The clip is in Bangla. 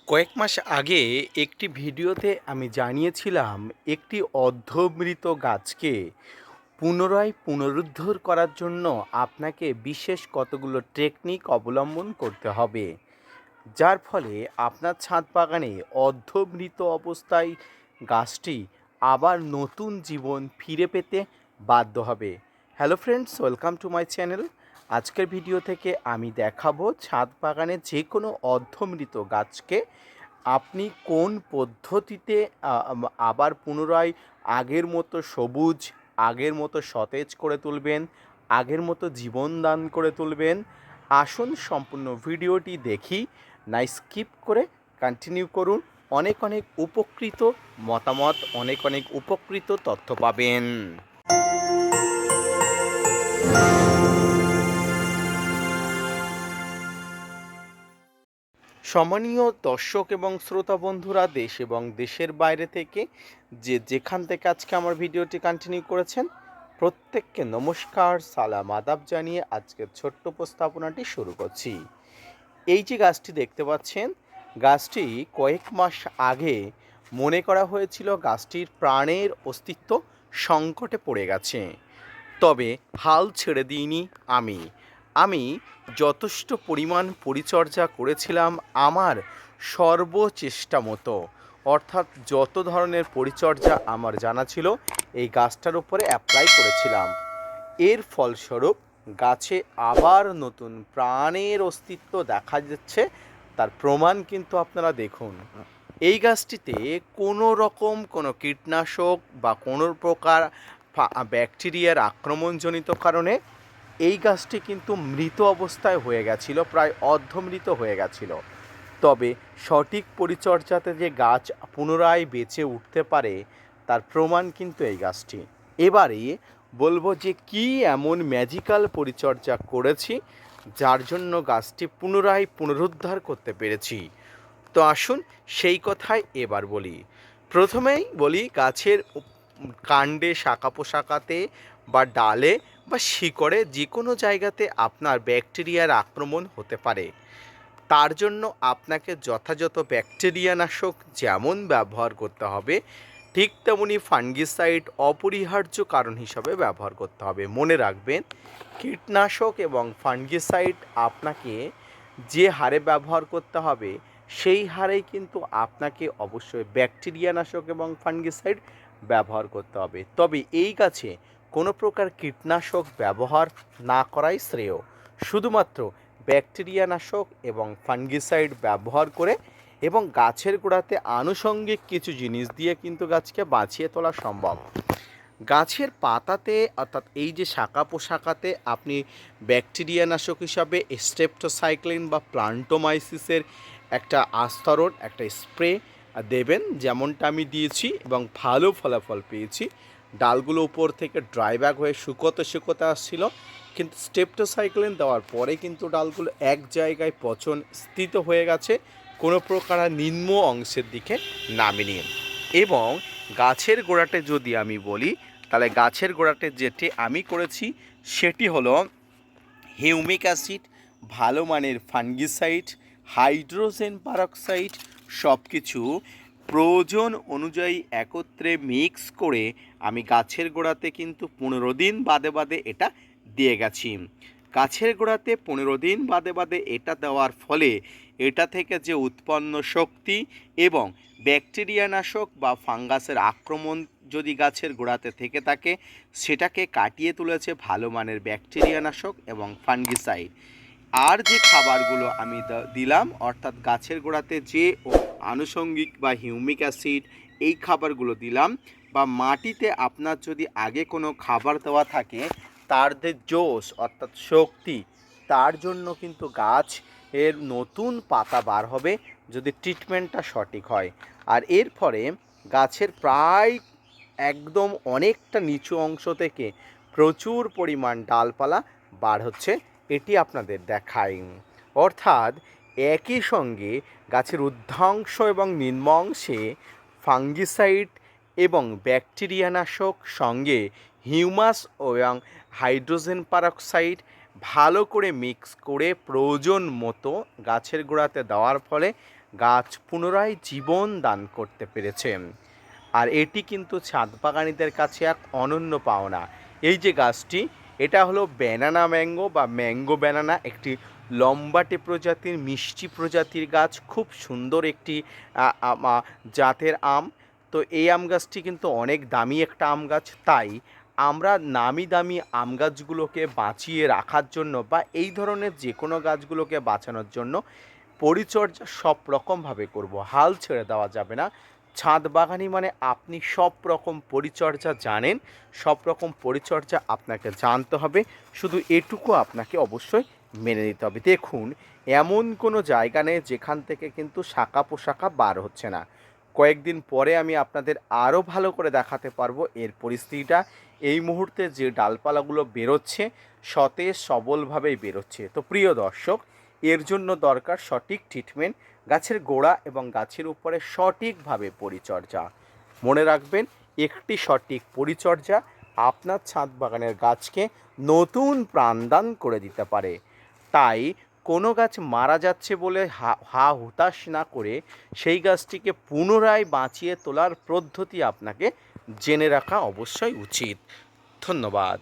কয়েক মাস আগে একটি ভিডিওতে আমি জানিয়েছিলাম একটি অর্ধমৃত গাছকে পুনরায় পুনরুদ্ধার করার জন্য আপনাকে বিশেষ কতগুলো টেকনিক অবলম্বন করতে হবে, যার ফলে আপনার ছাদ বাগানে অর্ধমৃত অবস্থায় গাছটি আবার নতুন জীবন ফিরে পেতে বাধ্য হবে। Hello friends, welcome to my channel. আজকের ভিডিও থেকে আমি দেখাবো ছাদ বাগানে যে কোনো অর্ধমৃত গাছকে আপনি কোন পদ্ধতিতে আবার পুনরায় আগের মতো সবুজ, আগের মতো সতেজ করে তুলবেন, আগের মতো জীবন দান করে তুলবেন। আসুন সম্পূর্ণ ভিডিওটি দেখি, না স্কিপ করে কন্টিনিউ করুন। অনেক অনেক উপকৃত মতামত, অনেক অনেক উপকৃত তথ্য পাবেন। সম্মানীয় দর্শক এবং শ্রোতা বন্ধুরা, দেশ এবং দেশের বাইরে থেকে যেখান থেকে আজকে আমার ভিডিওটি কন্টিনিউ করেছেন, প্রত্যেককে নমস্কার, সালাম, আদাব জানিয়ে আজকের ছোট্ট উপস্থাপনাটি শুরু করছি। এই যে গাছটি দেখতে পাচ্ছেন, গাছটি কয়েক মাস আগে মনে করা হয়েছিল গাছটির প্রাণের অস্তিত্ব সংকটে পড়ে গেছে। তবে হাল ছেড়ে দিইনি আমি। আমি যথেষ্ট পরিমাণ পরিচর্যা করেছিলাম আমার সর্বচেষ্টা মতো, অর্থাৎ যত ধরনের পরিচর্যা আমার জানা ছিল এই গাছটার উপরে অ্যাপ্লাই করেছিলাম। এর ফলস্বরূপ গাছে আবার নতুন প্রাণের অস্তিত্ব দেখা যাচ্ছে। তার প্রমাণ কিন্তু আপনারা দেখুন। এই গাছটিতে কোনো রকম কোনো কীটনাশক বা কোনো প্রকার ব্যাকটেরিয়ার আক্রমণজনিত কারণে এই গাছটি কিন্তু মৃত অবস্থায় হয়ে গেছিল, প্রায় অর্ধমৃত হয়ে গেছিল। তবে সঠিক পরিচর্যাতে যে গাছ পুনরায় বেঁচে উঠতে পারে তার প্রমাণ কিন্তু এই গাছটি। এবারে বলবো যে কি এমন ম্যাজিক্যাল পরিচর্যা করেছি যার জন্য গাছটি পুনরায় পুনরুদ্ধার করতে পেরেছি। তো আসুন সেই কথাই এবার বলি। প্রথমেই বলি, গাছের কাণ্ডে, শাখা পোশাকাতে বা ডালে বা শিকড়ে যে কোনো জায়গাতে আপনার ব্যাকটেরিয়ার আক্রমণ হতে পারে। তার জন্য আপনাকে যথাযথ ব্যাকটেরিয়া নাশক যেমন ব্যবহার করতে হবে, ঠিক তেমনি ফাঙ্গিসাইড অপরিহার্য কারণ হিসাবে ব্যবহার করতে হবে। মনে রাখবেন, কীটনাশক এবং ফাঙ্গিসাইড আপনাকে যে হারে ব্যবহার করতে হবে সেই হারেই কিন্তু আপনাকে অবশ্যই ব্যাকটেরিয়া নাশক এবং ফাঙ্গিসাইড ব্যবহার করতে হবে। তবে এই গাছে কোনো প্রকার কীটনাশক ব্যবহার না করাই শ্রেয়। শুধুমাত্র ব্যাকটেরিয়া নাশক এবং ফাঙ্গিসাইড ব্যবহার করে এবং গাছের গোড়াতে আনুষঙ্গিক কিছু জিনিস দিয়ে কিন্তু গাছকে বাঁচিয়ে তোলা সম্ভব। গাছের পাতাতে, অর্থাৎ এই যে শাখা পোশাকাতে আপনি ব্যাকটেরিয়া নাশক হিসাবে স্ট্রেপ্টোসাইক্লিন বা প্লান্টোমাইসিসের একটা আস্তরণ, একটা স্প্রে দেবেন, যেমনটা আমি দিয়েছি এবং ভালো ফলাফল পেয়েছি। ডালগুলো উপর থেকে ড্রাই ব্যাক হয়ে শুকোতে শুকোতে আসছিল, কিন্তু স্ট্রেপ্টোসাইক্লিন দেওয়ার পরে কিন্তু ডালগুলো এক জায়গায় পচন স্থিত হয়ে গেছে, কোনো প্রকার নিম্ন অংশের দিকে নামেনি। এবং গাছের গোড়াতে যদি আমি বলি, তাহলে গাছের গোড়াতে যেটি আমি করেছি সেটি হলো হিউমিক অ্যাসিড, ভালো মানের ফাঙ্গিসাইড, হাইড্রোজেন পারক্সাইড সব কিছু প্রয়োজন অনুযায়ী একত্রে মিক্স করে আমি গাছের গোড়াতে কিন্তু 15 দিন বাদে বাদে এটা দিয়ে গেছি। গাছের গোড়াতে 15 দিন বাদে বাদে এটা দেওয়ার ফলে এটা থেকে যে উৎপন্ন শক্তি এবং ব্যাকটেরিয়া নাশক বা ফাঙ্গাসের আক্রমণ যদি গাছের গোড়াতে থেকে থাকে সেটাকে কাটিয়ে তুলেছে ভালো মানের ব্যাকটেরিয়া নাশক এবং ফাঙ্গিসাইড। আর যে খাবারগুলো আমি দিলাম, অর্থাৎ গাছের গোড়াতে যে আনুষঙ্গিক বা হিউমিক অ্যাসিড এই খাবারগুলো দিলাম, বা মাটিতে আপনার যদি আগে কোনো খাবার দেওয়া থাকে তার যে জোশ অর্থাৎ শক্তি, তার জন্য কিন্তু গাছ এর নতুন পাতা বার হবে যদি ট্রিটমেন্টটা সঠিক হয়। আর এর ফলে গাছের প্রায় একদম অনেকটা নিচু অংশ থেকে প্রচুর পরিমাণ ডালপালা বার হচ্ছে, এটি আপনাদের দেখাই। অর্থাৎ একই সঙ্গে গাছের ঊর্ধ্বাংশ এবং নিম্ন অংশে ফাঙ্গিসাইড এবং ব্যাকটেরিয়া নাশক সঙ্গে হিউমাস এবং হাইড্রোজেন পারক্সাইড ভালো করে মিক্স করে প্রয়োজন মতো গাছের গোড়াতে দেওয়ার ফলে গাছ পুনরায় জীবন দান করতে পেরেছে। আর এটি কিন্তু ছাদ বাগানীদের কাছে এক অনন্য পাওনা। এই যে গাছটি, এটা হলো ব্যানানা ম্যাঙ্গো বা ম্যাঙ্গো ব্যানানা, একটি লম্বাটে প্রজাতির মিষ্টি প্রজাতির গাছ, খুব সুন্দর একটি জাতের আম। তো এই আম গাছটি কিন্তু অনেক দামি একটা আম গাছ, তাই আমরা নামি দামি আম গাছগুলোকে বাঁচিয়ে রাখার জন্য বা এই ধরনের যে কোনো গাছগুলোকে বাঁচানোর জন্য পরিচর্যা সব রকমভাবে করব, হাল ছেড়ে দেওয়া যাবে না। ছাদ বাগানি মানে আপনি সব রকম পরিচর্যা জানেন, সব রকম পরিচর্যা আপনাকে জানতে হবে, শুধু এটুকু আপনাকে অবশ্যই মেনে নিতে হবে। দেখুন, এমন কোনো জায়গা নেই যেখান থেকে কিন্তু শাখা পোশাখা বার হচ্ছে না। কয়েকদিন পরে আমি আপনাদের আরও ভালো করে দেখাতে পারবো এর পরিস্থিতিটা। এই মুহূর্তে যে ডালপালাগুলো বেরোচ্ছে সতেজ সবলভাবেই বেরোচ্ছে। তো প্রিয় দর্শক, এর জন্য দরকার সঠিক ট্রিটমেন্ট, গাছের গোড়া এবং গাছের উপরে সঠিকভাবে পরিচর্যা। মনে রাখবেন, একটি সঠিক পরিচর্যা আপনার ছাদ বাগানের গাছকে নতুন প্রাণদান করে দিতে পারে। তাই কোনো গাছ মারা যাচ্ছে বলে হা হুতাশ না করে সেই গাছটিকে পুনরায় বাঁচিয়ে তোলার পদ্ধতি আপনাকে জেনে রাখা অবশ্যই উচিত। ধন্যবাদ।